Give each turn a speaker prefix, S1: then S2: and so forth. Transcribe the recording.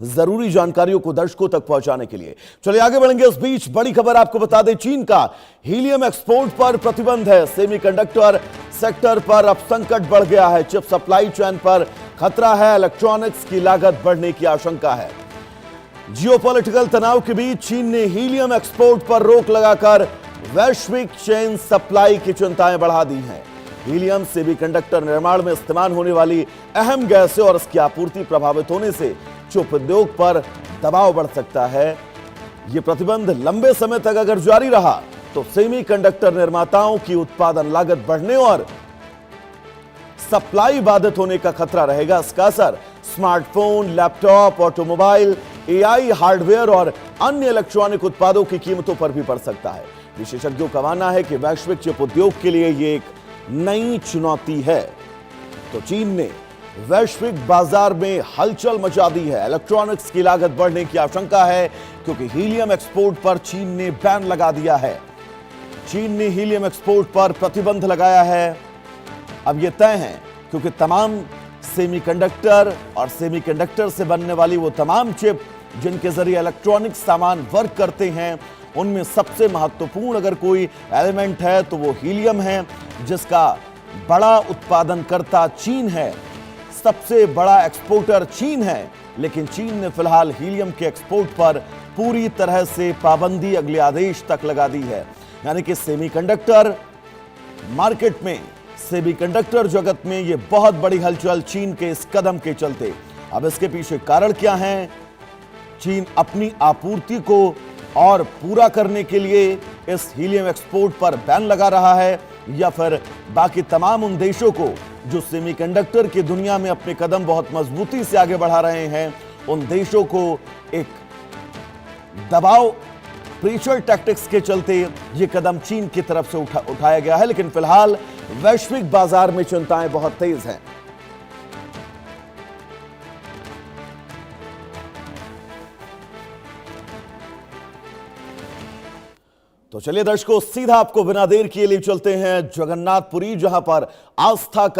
S1: जरूरी जानकारियों को दर्शकों तक पहुंचाने के लिए। चलिए आगे बढ़ेंगे। इस बीच बड़ी खबर आपको बता दें, चीन का हीलियम एक्सपोर्ट पर प्रतिबंध है। सेमीकंडक्टर सेक्टर पर अब संकट बढ़ गया है। चिप सप्लाई चेन पर खतरा है। इलेक्ट्रॉनिक्स की लागत बढ़ने की आशंका है। जियोपॉलिटिकल तनाव के बीच चीन ने हीलियम एक्सपोर्ट पर रोक लगाकर वैश्विक चेन सप्लाई की चिंताएं बढ़ा दी हैं। हीलियम सेमीकंडक्टर निर्माण में इस्तेमाल होने वाली अहम गैस है और इसकी आपूर्ति प्रभावित होने से चिप उद्योग पर दबाव बढ़ सकता है। यह प्रतिबंध लंबे समय तक अगर जारी रहा तो सेमीकंडक्टर निर्माताओं की उत्पादन लागत बढ़ने और सप्लाई बाधित होने का खतरा रहेगा। इसका असर smartphone, laptop, automobile, AI hardware और अन्य इलेक्ट्रॉनिक उत्पादों की कीमतों पर भी पड़ सकता है। विशेषज्ञों का मानना है कि वैश्विक चिप उद्योग के लिए यह एक नई चुनौती है। तो चीन ने वैश्विक बाजार में हलचल मचा दी है। इलेक्ट्रॉनिक्स की लागत बढ़ने की आशंका है क्योंकि हीलियम एक्सपोर्ट पर चीन ने बैन लगा दिया है। चीन ने हीलियम एक्सपोर्ट पर प्रतिबंध लगाया है। अब यह तय है क्योंकि तमाम सेमीकंडक्टर और सेमीकंडक्टर से बनने वाली वो तमाम चिप जिनके जरिए इलेक्ट्रॉनिक सामान वर्क करते हैं, उनमें सबसे महत्वपूर्ण अगर कोई एलिमेंट है तो वो हीलियम है, जिसका बड़ा उत्पादनकर्ता चीन है। सबसे बड़ा एक्सपोर्टर चीन है, लेकिन चीन ने फिलहाल हीलियम के एक्सपोर्ट पर पूरी तरह से पाबंदी अगले आदेश तक लगा दी है। यानी कि सेमीकंडक्टर मार्केट में, सेमीकंडक्टर जगत में यह बहुत बड़ी हलचल चीन के इस कदम के चलते। अब इसके पीछे कारण क्या है? चीन अपनी आपूर्ति को और पूरा करने के लिए इस हीलियम एक्सपोर्ट पर बैन लगा रहा है, या फिर बाकी तमाम उन देशों को जो सेमीकंडक्टर की दुनिया में अपने कदम बहुत मजबूती से आगे बढ़ा रहे हैं, उन देशों को एक दबाव, प्रेशर टैक्टिक्स के चलते यह कदम चीन की तरफ से उठाया गया है। लेकिन फिलहाल वैश्विक बाजार में चिंताएं बहुत तेज हैं। तो चलिए दर्शकों, सीधा आपको बिना देर किए लिए चलते हैं जगन्नाथपुरी, जहां पर आस्था का